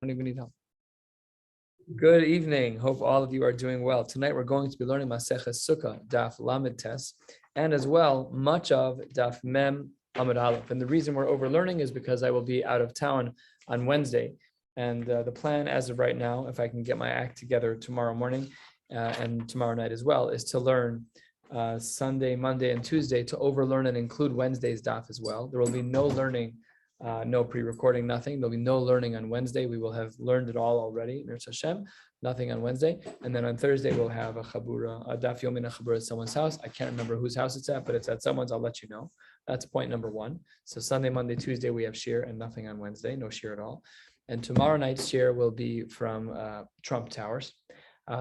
don't even need help. Good evening. Hope all of you are doing well. Tonight we're going to be learning Maseches Succah, Daf Lamed Tes, and as well much of Daf Mem Amud Aleph. And the reason we're overlearning is because I will be out of town on Wednesday. And the plan as of right now, if I can get my act together tomorrow morning and tomorrow night as well, is to learn Sunday, Monday, and Tuesday to overlearn and include Wednesday's Daf as well. There will be no learning. No pre-recording, nothing. There'll be no learning on Wednesday. We will have learned it all already. Mirz Hashem, nothing on Wednesday. And then on Thursday, we'll have a chabura, a Daf Yomi and a chabura at someone's house. I can't remember whose house it's at, but it's at someone's. I'll let you know. That's point number one. So Sunday, Monday, Tuesday, we have shiur and nothing on Wednesday. No shiur at all. And tomorrow night's shiur will be from Trump Towers.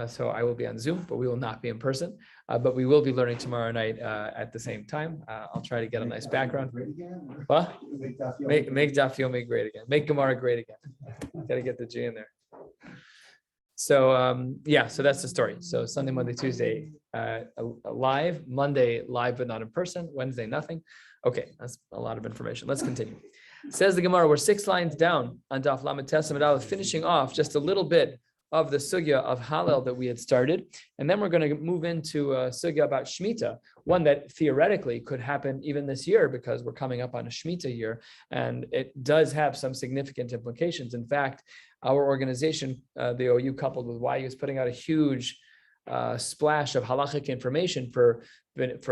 So I will be on Zoom, but we will not be in person. But we will be learning tomorrow night at the same time. I'll try to get a nice background. What? Make Daf Yomi great again. Make Gemara great again. Got to get the G in there. So so that's the story. So Sunday, Monday, Tuesday, live. Monday, live but not in person. Wednesday, nothing. Okay, that's a lot of information. Let's continue. Says the Gemara, we're 6 lines down on Daf Lamed Tes Amud Aleph, finishing off just a little bit of the sugya of Hallel that we had started. And then we're going to move into a sugya about Shemitah, one that theoretically could happen even this year because we're coming up on a Shemitah year, and it does have some significant implications. In fact, our organization, the OU coupled with YU, is putting out a huge splash of halachic information for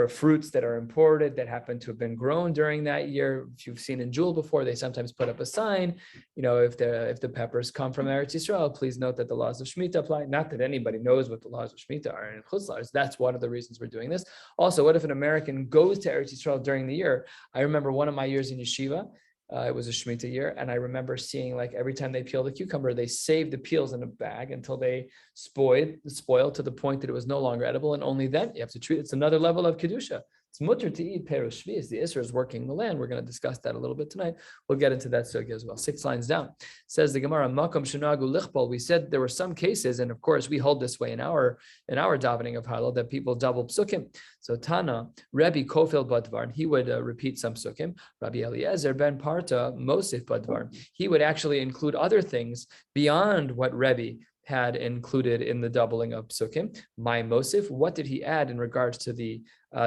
fruits that are imported that happen to have been grown during that year. If you've seen in Jewel before, they sometimes put up a sign, if the peppers come from Eretz Yisrael, please note that the laws of Shemitah apply. Not that anybody knows what the laws of Shemitah are in Chutz La'aretz. That's one of the reasons we're doing this. Also, what if an American goes to Eretz Yisrael during the year? I remember one of my years in yeshiva, it was a Shemitah year, and I remember seeing every time they peel the cucumber, they saved the peels in a bag until they spoil to the point that it was no longer edible, and only then you have to treat it. It's another level of kedusha. It's mutter to eat perush shvius. The Isra is working the land. We're going to discuss that a little bit tonight. We'll get into that sugya as well. 6 lines down. Says the Gemara, Makom shenagu lichbol. We said there were some cases, and of course we hold this way in our davening of Hallel, that people double psukim. So Tana, Rabbi Kofil Badvar, he would repeat some psukim. Rabbi Eliezer ben Parta, Mosif Badvar, he would actually include other things beyond what Rabbi had included in the doubling of psukim. My Mosif, what did he add in regards to the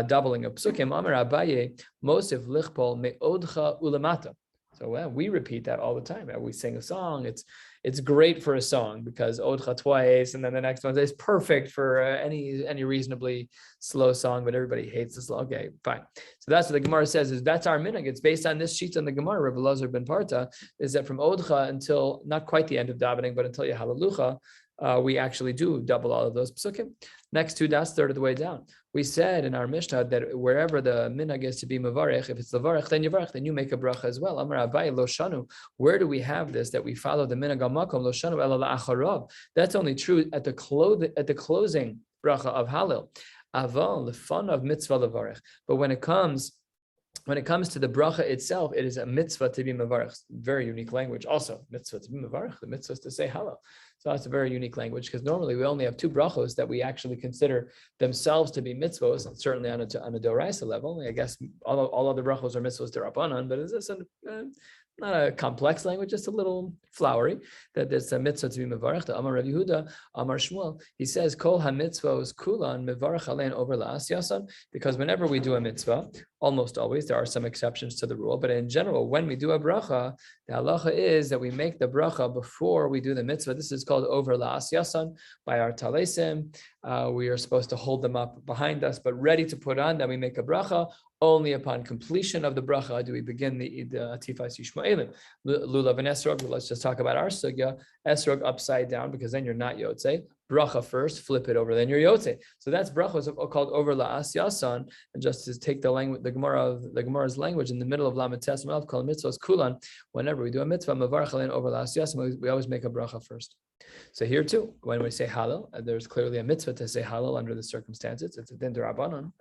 doubling of psukim? Amar Abaye, Mosif lichpol me'odcha ulamata. So we repeat that all the time. We sing a song. It's great for a song because odcha twice, and then the next one is perfect for any reasonably slow song, but everybody hates the slow. Okay, fine. So that's what the Gemara says, is that's our minhag. It's based on this sheet on the Gemara, Rabbi Elazar ben Parta, is that from odcha until not quite the end of davening, but until Yehalalucha, we actually do double all of those psukim. Next 2 das, third of the way down. We said in our Mishnah that wherever the minhag is to be mavarech, if it's lavarech, then yavarech, then you make a bracha as well. Amar Abaye lo shanu. Where do we have this that we follow the minhag al makom lo shanu ela la'acharav? That's only true at the closing bracha of Hallel. Aval lefanav mitzvah lavarech. But when it comes to the bracha itself, it is a mitzvah to be mavarech. Very unique language. Also, mitzvah to be mavarech. The mitzvah is to say Hallel. So that's a very unique language because normally we only have 2 brachos that we actually consider themselves to be mitzvahs, and certainly on a doraisa level. I guess all other brachos are mitzvahs derabanan, but it's not a complex language, just a little flowery, that there's a mitzvah to be mevarech. The Amar Rav Yehuda, Amar Shmuel, he says, Kol ha-mitzvahs kulan mevarech alein over la'as yasan, because whenever we do a mitzvah, almost always, there are some exceptions to the rule, but in general, when we do a bracha, the halacha is that we make the bracha before we do the mitzvah. This is called over la'as yasan by our talesim. We are supposed to hold them up behind us, but ready to put on. Then we make a bracha. Only upon completion of the bracha do we begin the Tifas Yishmaelim. Lulav and Esrog, let's just talk about our sugya. Esrog upside down, because then you're not Yotzei. Bracha first, flip it over, then you're Yotzei. So that's brachos called over la'as yasan. And just to take the Gemara's language in the middle of Lamed Tes Amud Aleph, called mitzvahs kulan. Whenever we do a mitzvah, mavarech alein over la'as yasan, we always make a bracha first. So here too, when we say halal, there's clearly a mitzvah to say halal under the circumstances. It's a din d'Rabbanan.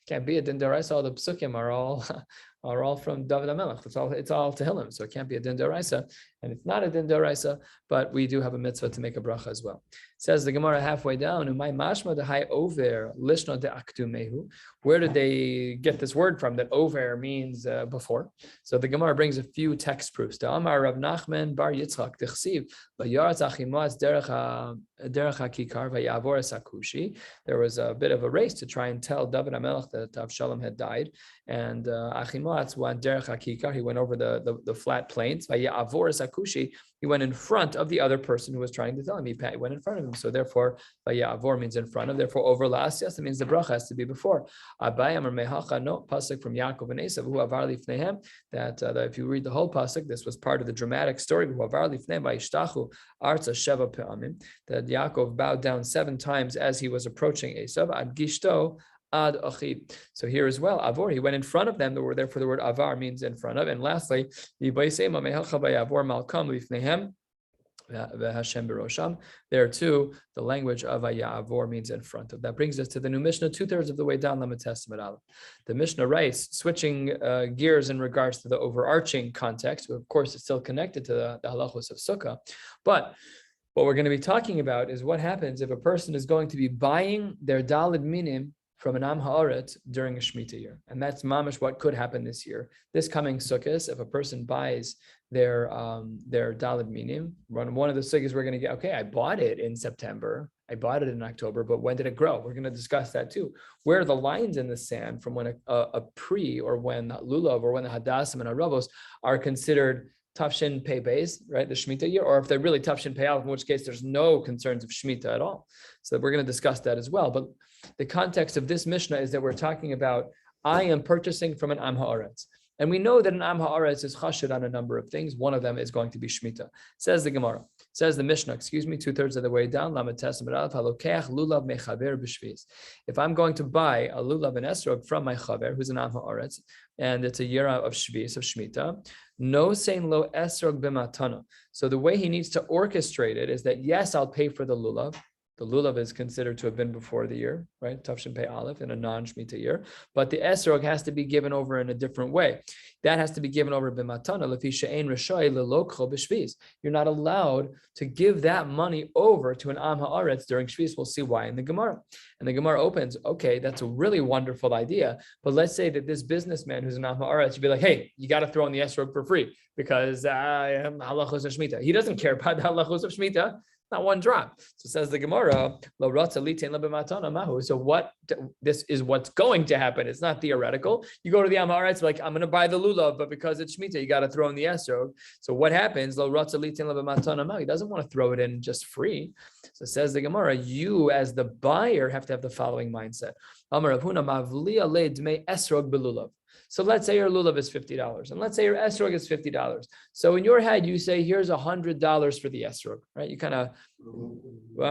Can't be a din d'oraisa. All the psukim are all from David HaMelech. It's all Tehillim, so it can't be a din d'oraisa, and it's not a din d'oraisa. But we do have a mitzvah to make a bracha as well. Says the Gemara halfway down, "Umay mashma dehai over lishna de'aktu mehu." Where did they get this word from? That over means before. So the Gemara brings a few text proofs. The Amar Rav Nachman bar Yitzchak tichsiv vayaratz achimotz derech hakikar vayavor sakushi. There was a bit of a race to try and tell David HaMelech that Avshalom had died, and Achimotz went derech hakikar. He went over the flat plains. Vayavor sakushi. He went in front of the other person who was trying to tell him. He went in front of him. So therefore, vayavor means in front of. Therefore, over la'asyas, it means the bracha has to be before. Abai Amar Mehacha, no, pasuk from Yaakov and Esav, who avar lifnehem, that if you read the whole pasuk, this was part of the dramatic story, who avar lifnehem vayishtachu arza sheva pe'amim, that Yaakov bowed down 7 times as he was approaching Esav, ad gishto ad achiv. So here as well, avor, he went in front of them. Therefore, the word avar means in front of. And lastly, yibaisema mehacha vayavor malkam lifnehem. There too, the language of Ayavor means in front of. That brings us to the new Mishnah, 2/3 of the way down Lamed Testament Aleph. The Mishnah writes, switching gears in regards to the overarching context, of course, it's still connected to the halachos of Sukkah. But what we're going to be talking about is what happens if a person is going to be buying their Daled Minim from an Am Ha'aretz during a Shemitah year. And that's mamish what could happen this year. This coming Sukkot, if a person buys their Daled Minim, one of the sukkahs we're going to get, okay, I bought it in September, I bought it in October, but when did it grow? We're going to discuss that too. Where are the lines in the sand from when a pre or when lulav or when the hadassim and haravos are considered Tafshin Pei Beis, right, the Shemitah year, or if they're really Tafshin Pei Aleph, in which case there's no concerns of Shemitah at all. So we're going to discuss that as well. But the context of this Mishnah is that we're talking about, I am purchasing from an Am Ha'aretz. And we know that an Am Ha'aretz is chashid on a number of things. One of them is going to be Shemitah. Says the Gemara, says the Mishnah, 2/3 of the way down, Lamed Testament Aleph, halokeach lulav mechaver b'shviz. If I'm going to buy a lulav and esrog from my chaver, who's an Am Ha'aretz, and it's a year of Shviz, of Shemitah, no sein lo esrog b'matana. So the way he needs to orchestrate it is that, yes, I'll pay for the lulav. The lulav is considered to have been before the year, right? Tafshin Pei Aleph in a non-Shemitah year. But the esrog has to be given over in a different way. That has to be given over b'matana. Lefi she'ein reshai lelokcho b'shviz. You're not allowed to give that money over to an Am Ha'aretz during Shviz. We'll see why in the Gemara. And the Gemara opens, okay, that's a really wonderful idea. But let's say that this businessman who's an Am Ha'aretz, you'd be like, hey, you got to throw in the esrog for free because I am halachos of Shemitah. He doesn't care about the halachos of Shemitah. Not one drop. So says the Gemara, so this is what's going to happen. It's not theoretical. You go to the Am Ha'aretz, like, I'm going to buy the lulav, but because it's Shemitah, you got to throw in the esrog. So what happens? He doesn't want to throw it in just free. So says the Gemara, you as the buyer have to have the following mindset. So let's say your lulav is $50, and let's say your esrog is $50. So in your head, you say, here's $100 for the esrog, right? You kind of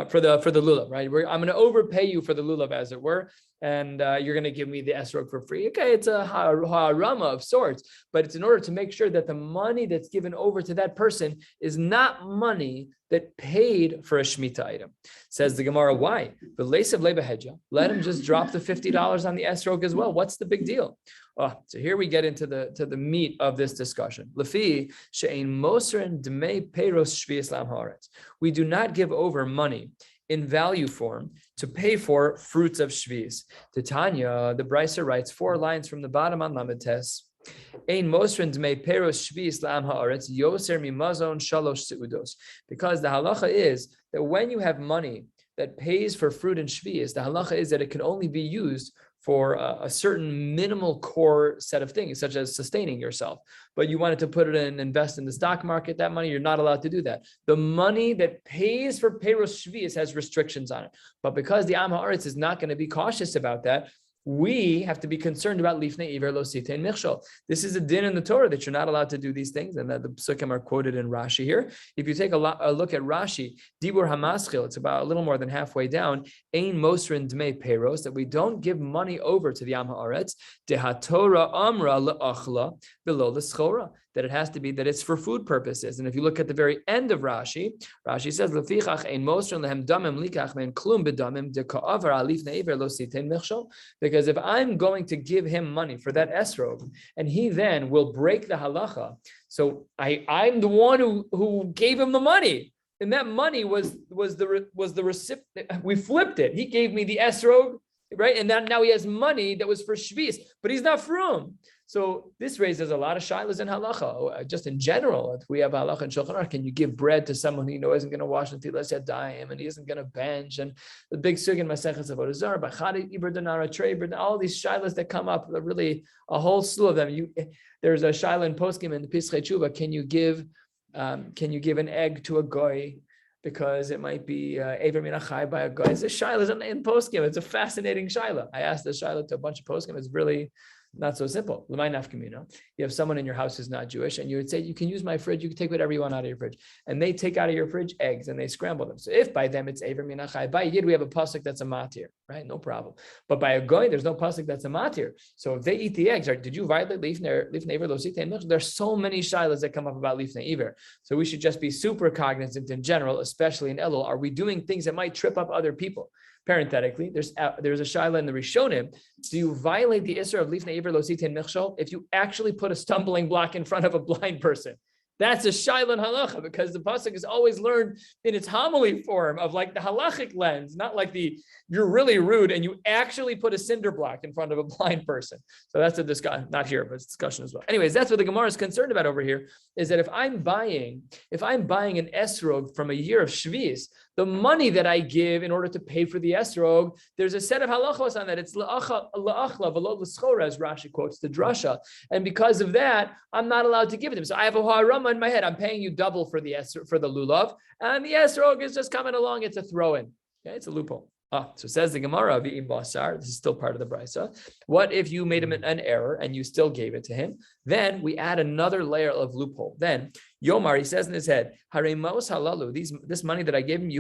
for the lulav, right? I'm going to overpay you for the lulav, as it were, and you're going to give me the esrog for free. Okay, it's a ha'arama of sorts, but it's in order to make sure that the money that's given over to that person is not money that paid for a Shemitah item. Says the Gemara, why? Let him just drop the $50 on the esrog as well. What's the big deal? So here we get into the meat of this discussion. Lefi she'ein moserin dmei peiros shvius lam haaretz. We do not give over money in value form to pay for fruits of shvius. Titania, the Brisa writes 4 lines from the bottom on Lamed Tes. Ein mosrin dmei peiros shvius lam haaretz yoser mimazon shalosh seudos. Because the halacha is that when you have money that pays for fruit and shvius, the halacha is that it can only be used for a certain minimal core set of things, such as sustaining yourself. But you wanted to put it in and invest in the stock market, that money, you're not allowed to do that. The money that pays for peiros shvius has restrictions on it. But because the Am Ha'aretz is not going to be cautious about that, we have to be concerned about lifnei iver lo sitein michshol. This is a din in the Torah that you're not allowed to do these things, and that the psukim are quoted in Rashi here. If you take a look at Rashi, Dibur Hamaschil, it's about a little more than halfway down, ein mosrin dmei peiros, that we don't give money over to the Am Ha'aretz, dehatorah amra le'achla below l'schora. that it has to be that it's for food purposes. And if you look at the very end of Rashi, Rashi says, because if I'm going to give him money for that esrog, and he then will break the halacha, so I'm the one who gave him the money. And that money was the recipient. We flipped it. He gave me the esrog, right? And then now he has money that was for shvis, but he's not frum. So this raises a lot of shilas in halacha. Just in general, if we have halacha and shulchan aruch, can you give bread to someone who you know isn't going to wash until yadayim, and he isn't going to bench? And the big sukkah in Maseches of Odazar, Bachadi Iber Denara Treber, all these shilas that come up, really a whole slew of them. There's a shilah in poskim in the Pischei Tshuva. Can you give an egg to a goy because it might be Ever Min HaChai by a goy? It's a shilah in poskim. It's a fascinating shilah. I asked the shilah to a bunch of poskim. It's really not so simple. You have someone in your house who's not Jewish, and you would say, you can use my fridge, you can take whatever you want out of your fridge. And they take out of your fridge eggs and they scramble them. So if by them it's Ever Min HaChai, by Yid we have a pasuk that's a matir, right? No problem. But by a goy, there's no pasuk that's a matir. So if they eat the eggs, did you violate lifnei iver lo sitein milch? There's so many shilas that come up about lifnei iver. So we should just be super cognizant in general, especially in Elul. Are we doing things that might trip up other people? Parenthetically, there's a shaila in the Rishonim. Do you violate the Isser of Lifnei Iver Lo Sitein Michshol if you actually put a stumbling block in front of a blind person? That's a shaila in halacha, because the pasuk is always learned in its homily form of like the halachic lens, not like you're really rude and you actually put a cinder block in front of a blind person. So that's a discussion, not here, but it's discussion as well. Anyways, that's what the Gemara is concerned about over here, is that if I'm buying an esrog from a year of Shvis, the money that I give in order to pay for the esrog, there's a set of halachos on that. It's la'achla v'lo l'schora, as Rashi quotes the drasha. And because of that, I'm not allowed to give it to him. So I have a ha'arama in my head. I'm paying you double for the lulav, and the esrog is just coming along. It's a throw-in. Okay, it's a loophole. So says the Gemara, this is still part of the brisa. What if you made him an error and you still gave it to him? Then we add another layer of loophole. Then Yomar, he says in his head, this money that I gave him,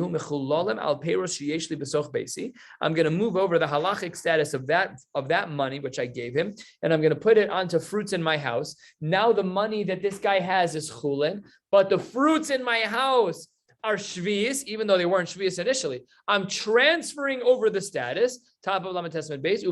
I'm going to move over the halachic status of that money which I gave him, and I'm going to put it onto fruits in my house. Now the money that this guy has is chulin, but the fruits in my house are shvius, even though they weren't shvius initially. I'm transferring over the status. Top of Lamed Testament base.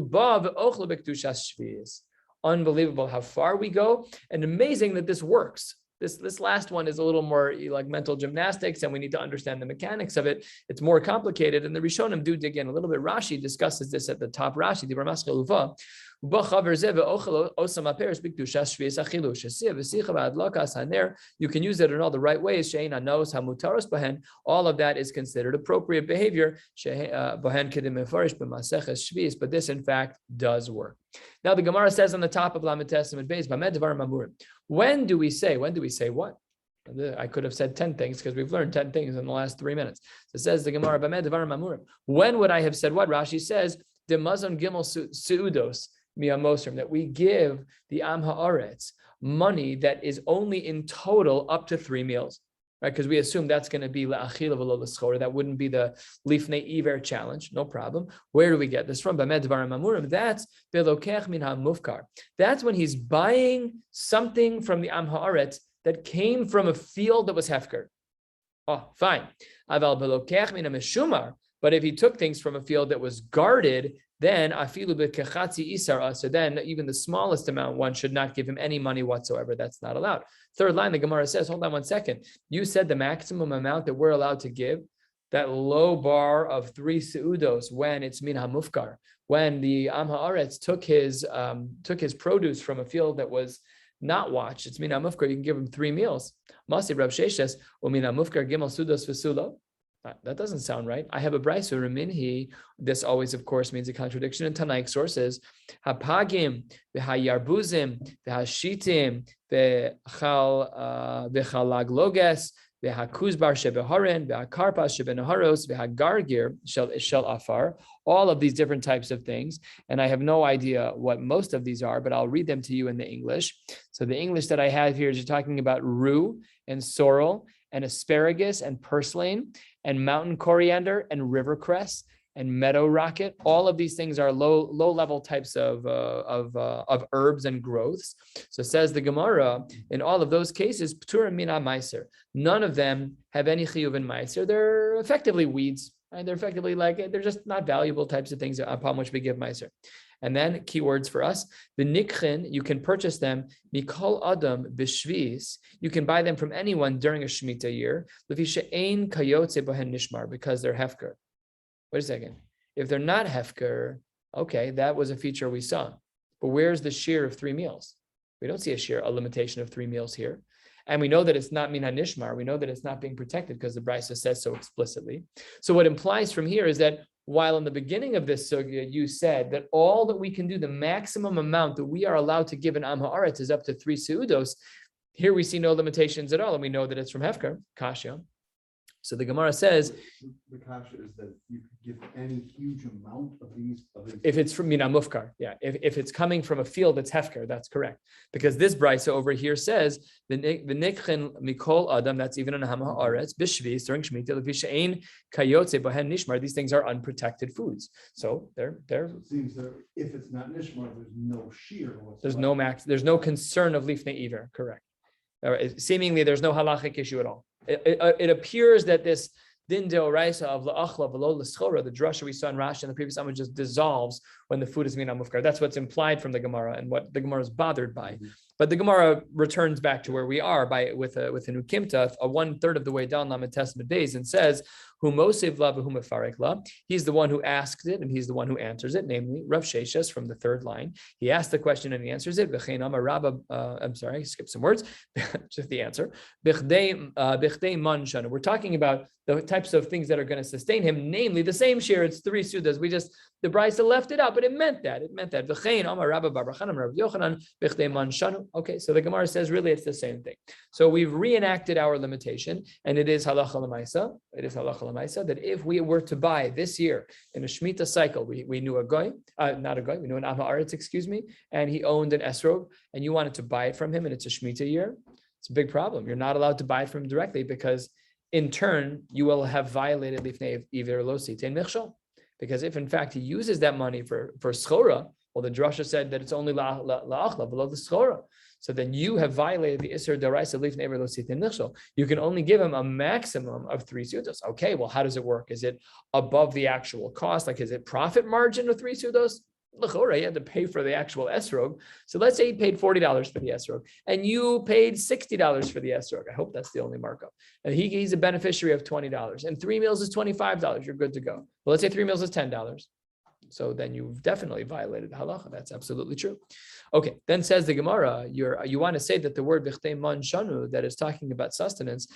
Unbelievable how far we go, and amazing that this works. This last one is a little more like mental gymnastics, and we need to understand the mechanics of it. It's more complicated, and the Rishonim do dig in a little bit. Rashi discusses this at the top. Rashi, the Ramas Chaluva. You can use it in all the right ways. All of that is considered appropriate behavior. But this, in fact, does work. Now, the Gemara says on the top of Lamed Testament base, when do we say what? I could have said 10 things because we've learned 10 things in the last 3 minutes. So it says the Gemara, when would I have said what? Rashi says, the Mazon Gimel Seudos, that we give the Am Haaretz money that is only in total up to 3 meals, right? Because we assume that's going to be la'achila v'lo l'schora. That wouldn't be the lifnei iver challenge. No problem. Where do we get this from? That's belokech min ha'mufkar. That's when he's buying something from the Am Haaretz that came from a field that was hefker. Oh, fine. Aval belokech min ha'meshumar. But if he took things from a field that was guarded, then afilu bekechatzi isara. So then even the smallest amount, one should not give him any money whatsoever. That's not allowed. Third line, the Gemara says, hold on 1 second. You said the maximum amount that we're allowed to give, that low bar of 3 seudos when it's min hamufkar, when the Am Haaretz took his produce from a field that was not watched. It's min hamufkar. You can give him 3 meals. Masi Rav Sheshes umin hamufkar gimel sudos v'sulo. That doesn't sound right. I have a brayso reminhi. This always, of course, means a contradiction in Tanaic sources. Hapagim, v'hayarbuzim, v'hashitim, v'chalagloges, v'hakuzbar shebehoren, v'hakarpas shebenaharos, v'hagargir shel afar. All of these different types of things. And I have no idea what most of these are, but I'll read them to you in the English. So the English that I have here is you're talking about rue and sorrel and asparagus and purslane and mountain coriander and rivercress and meadow rocket. All of these things are low level types of herbs and growths. So says the Gemara, in all of those cases, p'turim mina meiser. None of them have any chiyuv in meiser. They're effectively weeds. Right? They're effectively they're just not valuable types of things upon which we give meiser. And then keywords for us, the nikhin, you can purchase them, mikol adam b'shvis, you can buy them from anyone during a Shemitah year, because they're hefker. Wait a second. If they're not hefker, okay, that was a feature we saw. But where's the shiur of 3 meals? We don't see a limitation of 3 meals here. And we know that it's not min hanishmar. We know that it's not being protected because the Brisa says so explicitly. So what implies from here is that while in the beginning of this sugya, you said that all that we can do, the maximum amount that we are allowed to give an am haaretz is up to 3 seudos, here we see no limitations at all. And we know that it's from hefker, kasha. So the Gemara says, the kasha is that you could give any huge amount of these. If it's from mina mufkar, yeah. If it's coming from a field that's hefker, that's correct. Because this brisa over here says the nikhin mikol adam, that's even in a ham haaretz bishvis during shemitah levishain kayotze bohen nishmar. These things are unprotected foods, so they're. It seems that if it's not nishmar, there's no shiur whatsoever. There's no concern of lifnei iver. Correct. Seemingly, there's no halachic issue at all. It appears that this din deoraisa of la'achla v'lo l'schora, the drasha we saw in Rashi in the previous Amud, just dissolves when the food is mina mufkar. That's what's implied from the Gemara and what the Gemara is bothered by. But the Gemara returns back to where we are with a nukimta, a 1/3 of the way down Lamed Testament days, and says, "Hu mosev la v'hu mefarek la." He's the one who asked it, and he's the one who answers it. Namely, Rav Sheshes from the 3rd line. He asked the question and he answers it. I'm sorry, I skipped some words. Just the answer. Bichdei man shana. We're talking about the types of things that are going to sustain him, namely the same shiur. It's 3 sudas. The Brisa left it out, but it meant that. V'chein amar Rabba bar Chanan Rav Yochanan bichdei man shanu. Okay, so the Gemara says really it's the same thing. So we've reenacted our limitation, and it is halacha l'maisa. It is halacha l'maisa that if we were to buy this year in a Shemitah cycle, we knew a goy, not a goy, we knew an am haaretz, and he owned an esrog, and you wanted to buy it from him, and it's a Shemitah year. It's a big problem. You're not allowed to buy it from him directly because, in turn, you will have violated lifnei iver lo sitein michshol. Because if in fact he uses that money for schora, well, the drasha said that it's only la'achla below the schora. So then you have violated the isur deraisa lifnei iver lo sitein michshol. You can only give him a maximum of 3 sudos. Okay, well, how does it work? Is it above the actual cost? Like, is it profit margin of 3 sudos? L'chora, you had to pay for the actual esrog. So let's say he paid $40 for the esrog, and you paid $60 for the esrog. I hope that's the only markup. And he's a beneficiary of $20, and 3 meals is $25. You're good to go. Well, let's say 3 meals is $10. So then you've definitely violated halacha. That's absolutely true. Okay, then says the Gemara, you want to say that the word bichdei man shanu that is talking about sustenance.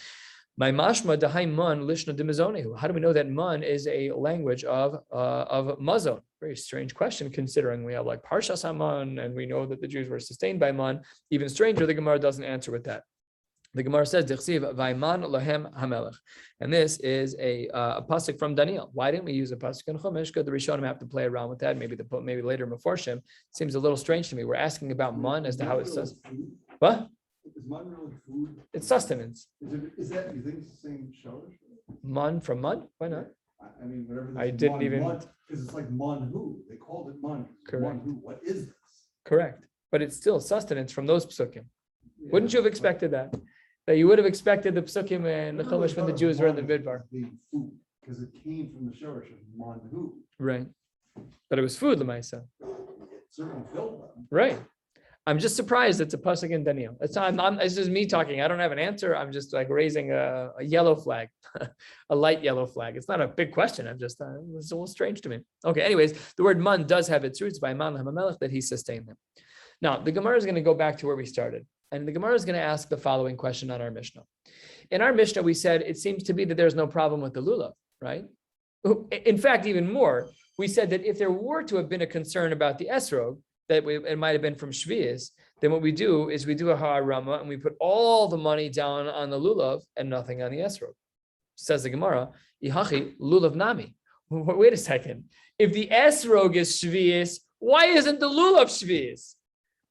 My mashma dahay man lishna dimizonehu. How do we know that man is a language of mazon? Very strange question, considering we have like Parshas Haman, and we know that the Jews were sustained by man. Even stranger, the Gemara doesn't answer with that. The Gemara says, "Dichsiv vayman lahem hamelech," and this is a pasuk from Daniel. Why didn't we use a pasuk in Chumash? Because the Rishonim have to play around with that. Maybe later Meforshim. Seems a little strange to me. We're asking about man as to how it says. What? Is man really food? It's sustenance. Is that, you think it's the same shorish? Man from mud? Why not? I mean, whatever. I didn't even. Because it's like manhu. They called it man. Correct. Manhu. What is this? Correct. But it's still sustenance from those psukim. Yeah. Wouldn't you have expected that? That you would have expected the psukim and the chumash when the Jews were in the midbar. Because it came from the shorish of manhu. Right. But it was food, l'maisa. It certainly filled them. Right. I'm just surprised it's a pasuk in Daniel. It's just me talking. I don't have an answer. I'm just like raising a yellow flag, a light yellow flag. It's not a big question. I'm just, it's a little strange to me. Okay, anyways, the word man does have its roots by man hamamelech, that he sustained them. Now, the Gemara is going to go back to where we started. And the Gemara is going to ask the following question on our Mishnah. In our Mishnah, we said it seems to be that there's no problem with the lulav, right? In fact, even more, we said that if there were to have been a concern about the esrog, it might have been from Shvius, then what we do is we do a ha'arama and we put all the money down on the lulav and nothing on the esrog. Says the Gemara, Ihachi lulav nami. Wait a second. If the esrog is Shvius, why isn't the lulav Shvius?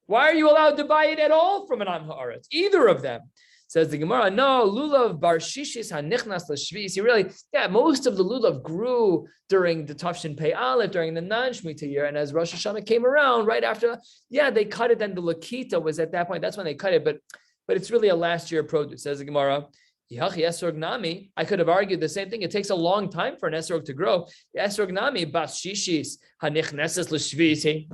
Why are you allowed to buy it at all from an am haaretz? Either of them. Says the Gemara, no, lulav bar shishis hanichnas l'shvis. Most of the lulav grew during the Tafshin Pei Aleph, during the non-Shemitah year, and as Rosh Hashanah came around, right after, they cut it. Then the Lakita was at that point. That's when they cut it, but it's really a last year produce. Says the Gemara. I could have argued the same thing. It takes a long time for an esrog to grow. Esrog nami bas shishis hanichneses l'shvisi.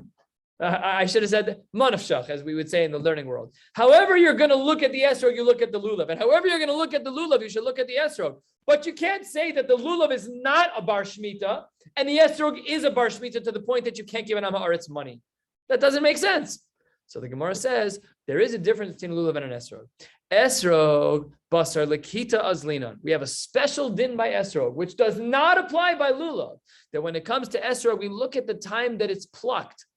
I should have said manafshach, as we would say in the learning world. However you're going to look at the esrog, you look at the lulav. And however you're going to look at the lulav, you should look at the esrog. But you can't say that the lulav is not a bar shmita and the esrog is a bar shmita to the point that you can't give an am haaretz money. That doesn't make sense. So the Gemara says there is a difference between lulav and an esrog. Esrog basar lekita azlinan. We have a special din by esrog, which does not apply by lulav. That when it comes to esrog, we look at the time that it's plucked.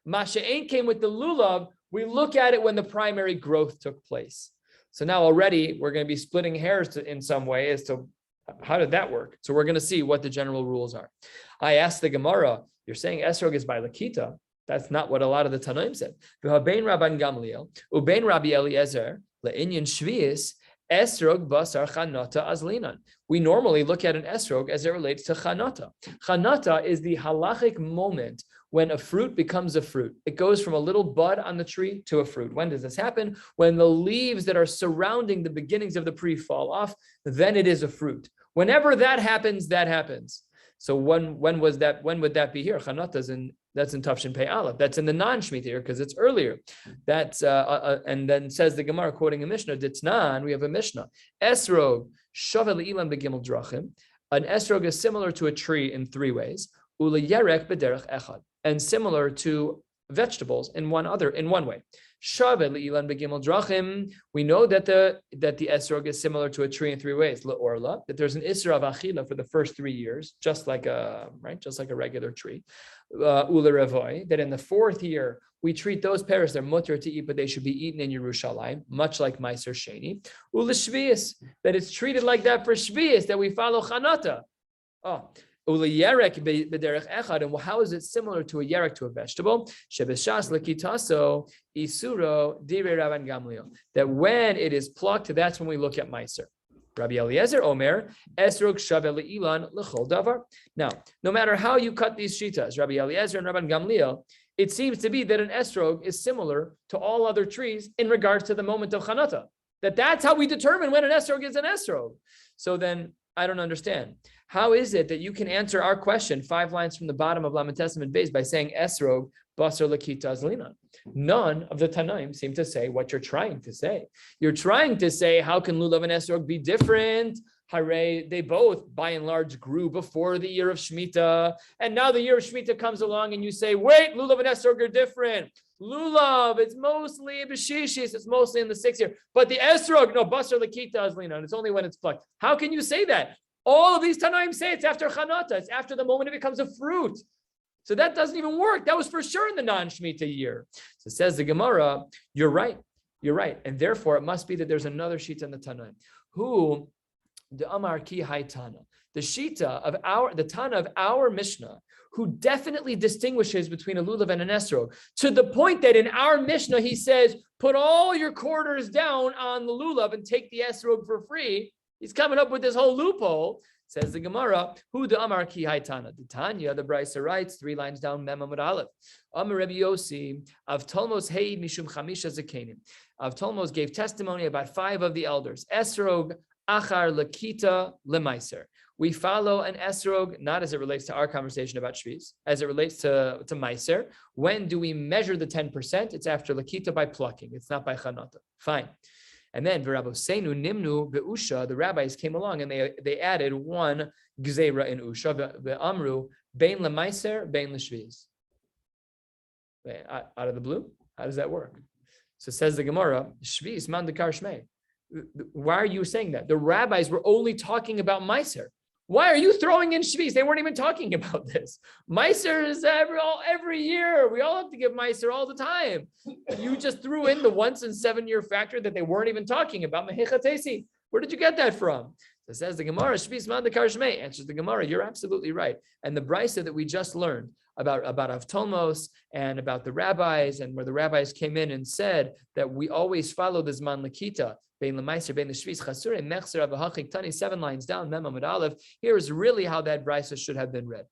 Masha'ain came with the lulav. We look at it when the primary growth took place. So now already we're going to be splitting hairs in some way as to how did that work. So we're going to see what the general rules are. I asked the Gemara, you're saying esrog is by lekita. That's not what a lot of the Tanaim said. V'habein Rabban Gamliel, ubein Rabbi Eliezer, le'inyan shvius, esrog basar chanata azlinan. We normally look at an esrog as it relates to chanata. Chanata is the halachic moment when a fruit becomes a fruit. It goes from a little bud on the tree to a fruit. When does this happen? When the leaves that are surrounding the beginnings of the tree fall off, then it is a fruit. Whenever that happens, that happens. So when would that be here? Chanata that's in Tafshin Pei Aleph. That's in the non-Shemitah year because it's earlier. That's and then says the Gemara quoting a Mishnah. Ditznan, we have a Mishnah. Esrog shavel ilan begimel drachim. An esrog is similar to a tree in three ways. Ule yerek bederech echad, and similar to vegetables in one way. Shavel ilan begimel drachim. We know that the esrog is similar to a tree in three ways. Leorla, that there's an isra of achila for the first 3 years, just like a regular tree. Ule revoy, that in the 4th year we treat those pears, they're mutter to eat, but they should be eaten in Yerushalayim, much like Meiser Sheni. Ule shvius, that it's treated like that for shvius, that we follow chanata. Ule yerek b'derech echad, and how is it similar to a yerek, to a vegetable? Shebeshas lekitaso isuro direi Rabban Gamliel, that when it is plucked, that's when we look at Meiser. Rabbi Eliezer Omer, esrog shavel le'ilan l'chol davar. Now, no matter how you cut these shitas, Rabbi Eliezer and Rabban Gamliel, it seems to be that an esrog is similar to all other trees in regards to the moment of chanata. That's how we determine when an esrog is an esrog. So then, I don't understand. How is it that you can answer our question 5 lines from the bottom of Lamed Testament base by saying esrog basar lekita azlinan? None of the Tanaim seem to say what you're trying to say. You're trying to say, how can lulav and esrog be different? Hooray, they both, by and large, grew before the year of Shemitah. And now the year of Shemitah comes along and you say, wait, lulav and esrog are different. Lulav, it's mostly b'shishis, it's mostly in the 6th year. But the esrog, no, basar lekita azlinan, it's only when it's plucked. How can you say that? All of these Tanaim say it's after chanata, it's after the moment it becomes a fruit. So that doesn't even work. That was for sure in the non-Shemitah year. So says the Gemara, you're right. And therefore it must be that there's another shita in the Tanaim. Who, the Amar Ki Haitana, the shita the Tana of our Mishnah, who definitely distinguishes between a lulav and an esrog, to the point that in our Mishnah he says, put all your quarters down on the lulav and take the esrog for free. He's coming up with this whole loophole. Says the Gemara, who the Amar Ki Haitana? The Tanya, the Brisa writes 3 lines down, Mem Amud Aleph. Amar Rabbi Yossi, Avtolmos Hei Mishum Chamisha Zakenim. Avtolmos gave testimony about 5 of the elders. Esrog Achar Lakita Lemaiser. We follow an esrog, not as it relates to our conversation about shvis, as it relates to Meiser. When do we measure the 10%? It's after Lakita by plucking. It's not by Chanata. Fine. And then V'Rabosenu Nimnu Be'usha, the rabbis came along and they added 1 gzeira in Usha, Ve'amru, Bein Lemaiser, Bein L'Shviz. Out of the blue? How does that work? So says the Gemara, Shviz man dekar shmei. Why are you saying that? The rabbis were only talking about Meiser. Why are you throwing in Shviz? They weren't even talking about this. Meiser is every year. We all have to give Meiser all the time. You just threw in the once in 7 year factor that they weren't even talking about. Where did you get that from? So it says the Gemara, Shvis man the Karshmei, answers the Gemara, you're absolutely right. And the brisa that we just learned about Avtolmos and about the rabbis, and where the rabbis came in and said that we always follow the Zman Lakita, Bein Lemaiser, Bein L'Shvis, Chasure, Mechzer, Avahachik, Tani, 7 lines down, Mem Amud Aleph. Here is really how that brisa should have been read.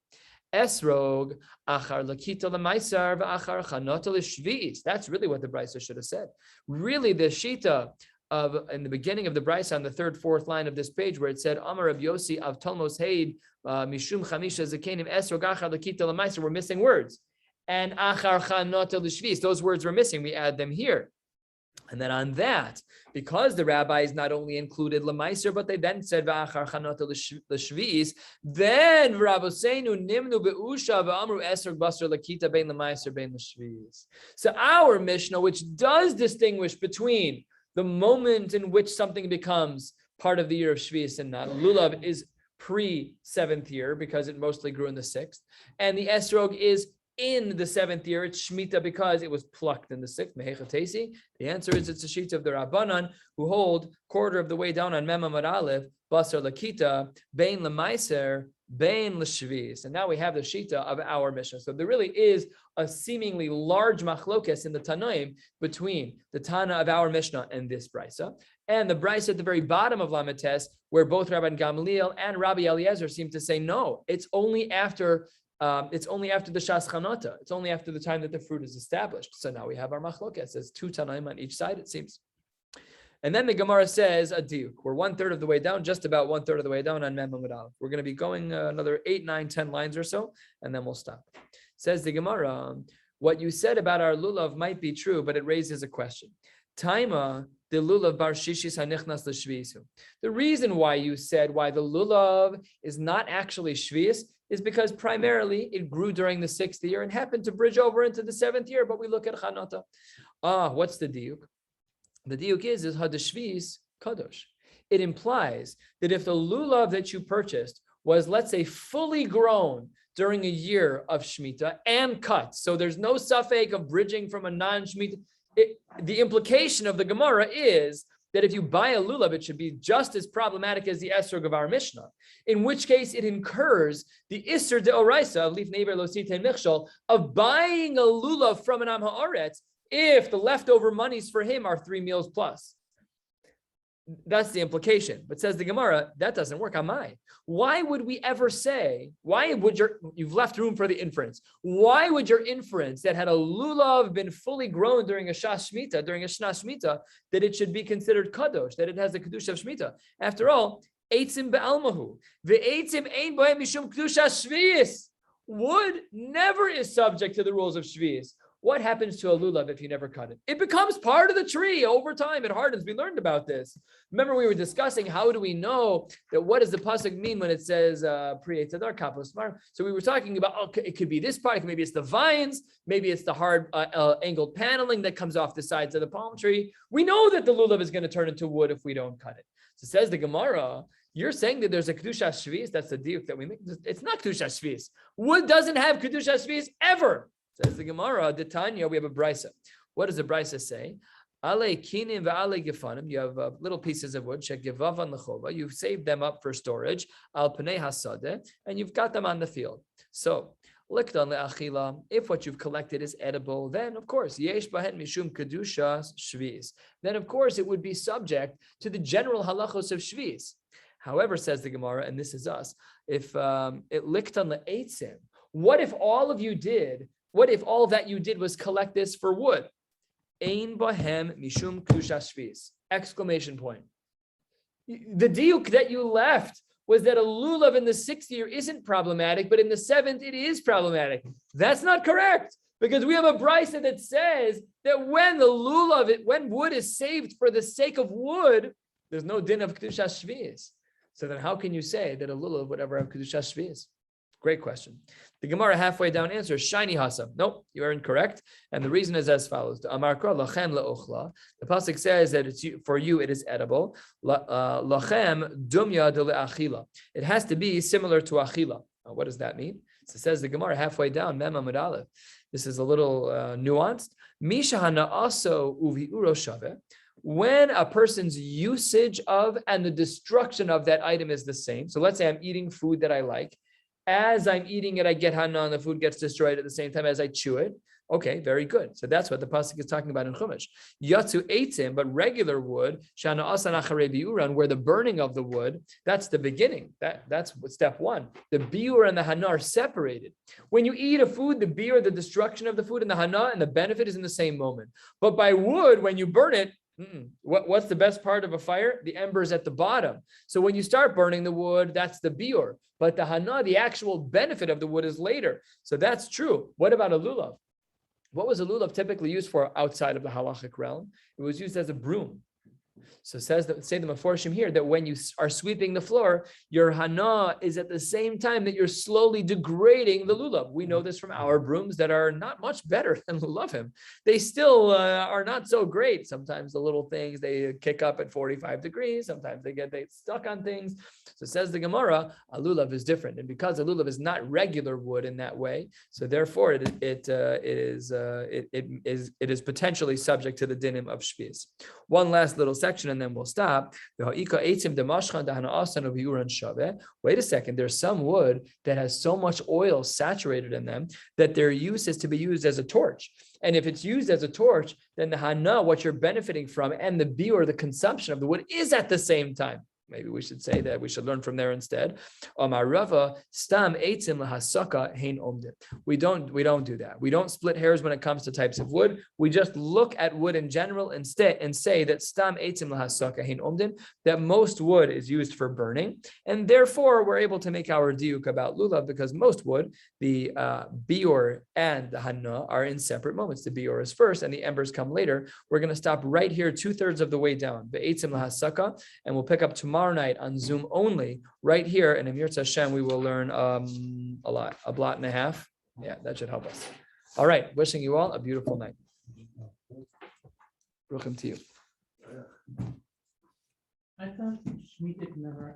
Esrog, Achar Lakita Lemaisar, Achar Chanota L'Shvis. That's really what the brisa should have said. Really, the Shita of in the beginning of the brisa on the third, fourth line of this page, where it said Amar Rav Yossi of Talmos Heid Mishum Chamisha Zakenim Esrog Achar Lakita Lemaisar. We're missing words, and Achar Chanota L'Shvis. Those words were missing. We add them here. And then on that, because the rabbis not only included Lemaiser, but they then said V'achar Chanota L'Shvis, then V'Rabosenu Nimnu Be'usha V'Amru Esrog Basar Lakita Bein Lemaiser Bein L'Shvis. So our Mishnah, which does distinguish between the moment in which something becomes part of the year of Shvis and not, Lulav is pre-7th year because it mostly grew in the 6th, and the Esrog is in the 7th year. It's Shemitah because it was plucked in the 6th. Mehechatesi. The answer is it's a sheet of the Rabbanan who hold quarter of the way down on Mem Amud Aleph, Basar Lakita, Bein Lemaiser, Bein L'Shvis. And now we have the Shita of our Mishnah. So there really is a seemingly large machlokes in the Tanaim between the Tana of our Mishnah and this Brisa, and the Brisa at the very bottom of Lamed Tes, where both Rabbi Gamliel and Rabbi Eliezer seem to say, no, it's only after the Shas Chanota. It's only after the time that the fruit is established. So now we have our machlokes. There's 2 Tanaim on each side, it seems. And then the Gemara says a diuk. We're 1/3 of the way down, just about 1/3 of the way down on Mem Amud Aleph. We're going to be going another 8, 9, 10 lines or so, and then we'll stop. Says the Gemara, what you said about our lulav might be true, but it raises a question. Taima the lulav bar shishis hanichnas l'shvisu. The reason why the lulav is not actually shvis is because primarily it grew during the 6th year and happened to bridge over into the 7th year, but we look at Chanota. What's the diuk? The diuk is hadashvis kadosh. It implies that if the lulav that you purchased was, let's say, fully grown during a year of Shemitah and cut, so there's no suffix of bridging from a non-Shemitah, the implication of the Gemara is that if you buy a lulav, it should be just as problematic as the esrog of our Mishnah, in which case it incurs the isser deoraisa of lif neighbor losit and michshol of buying a lulav from an am haaretz if the leftover monies for him are 3 meals plus. That's the implication. But says the Gemara, that doesn't work on mine. Why would we ever say, you've left room for the inference. Why would your inference that had a lulav been fully grown during a shas shmita, during a shna shmita, that it should be considered kadosh, that it has the kedusha of shmita? After all, eitzim be'almahu, ve'eitzim ein bohem mishum kedusha shvius. Wood never is subject to the rules of shvius. What happens to a lulav if you never cut it? It becomes part of the tree over time. It hardens. We learned about this. Remember, we were discussing how do we know that what does the pasuk mean when it says pri etadar kapos mar? So we were talking about, it could be this part. Maybe it's the vines. Maybe it's the hard angled paneling that comes off the sides of the palm tree. We know that the lulav is going to turn into wood if we don't cut it. So says the Gemara, you're saying that there's a kedusha shvius. That's the diuk that we make. It's not kedusha shvius. Wood doesn't have kedusha shvius ever. Says the Gemara, the Tanya, we have a brisa. What does the brisa say? Ale kinim ve'ale gefanim. You have little pieces of wood. Shegivavan lechova. You've saved them up for storage. Al pnei hasadeh, and you've got them on the field. So, likdan le'achila. If what you've collected is edible, then of course yesh bahen mishum kedusha shvius. Then of course it would be subject to the general halachos of shvius. However, says the Gemara, and this is us, if it likdan le'eitzim. What if all that you did was collect this for wood? Ein bahem mishum kedusha shvius! Exclamation point. The diuk that you left was that a lulav in the 6th year isn't problematic, but in the 7th it is problematic. That's not correct, because we have a brisa that says that when wood is saved for the sake of wood, there's no din of kedusha shvius. So then how can you say that a lulav would ever have kedusha shvius? Great question. The Gemara halfway down answers, shiny hasam. Nope, you are incorrect. And the reason is as follows. The pasuk says that for you it is edible. Lachem dumya de le'achila. It has to be similar to achila. What does that mean? So it says the Gemara halfway down, Mem Amud Aleph. This is a little nuanced. Misha hana aso uvi uro shaveh. when a person's usage of and the destruction of that item is the same. So let's say I'm eating food that I like. As I'm eating it, I get hana and the food gets destroyed at the same time as I chew it. Okay, very good. So that's what the pasuk is talking about in Chumash. Yatsu eitzim, but regular wood, shana asan acharei biuran, where the burning of the wood, that's the beginning. That's step one. The biur and the hana are separated. When you eat a food, the biur, the destruction of the food, and the hana and the benefit is in the same moment. But by wood, when you burn it, what's the best part of a fire? The embers at the bottom. So when you start burning the wood, that's the biur. But the hana, the actual benefit of the wood, is later. So that's true. What about a lulav? What was a lulav typically used for outside of the halachic realm? It was used as a broom. So say the Meforshim here that when you are sweeping the floor, your hana is at the same time that you're slowly degrading the lulav. We know this from our brooms that are not much better than lulavim. They still are not so great. Sometimes the little things, they kick up at 45 degrees. Sometimes they get stuck on things. So says the Gemara, a lulav is different. And because a lulav is not regular wood in that way, so therefore it is potentially subject to the dinim of shvius. One last little section and then we'll stop. Wait a second, there's some wood that has so much oil saturated in them that their use is to be used as a torch. And if it's used as a torch, then the hana, what you're benefiting from, and the biur, the consumption of the wood, is at the same time. Maybe we should say that we should learn from there instead. We don't do that. We don't split hairs when it comes to types of wood. We just look at wood in general instead and say that stam eitzim lahasaka hein omdin, that most wood is used for burning, and therefore we're able to make our diuk about lulav because most wood, the biur and the hana, are in separate moments. The biur is first, and the embers come later. We're going to stop right here, 2/3 of the way down. The eitzim lahasaka, and we'll pick up tomorrow night on Zoom only, right here, and in Yirtzeh Hashem, we will learn a blot and a half. Yeah, that should help us. All right, wishing you all a beautiful night. Ruchim to you. I thought Shmita never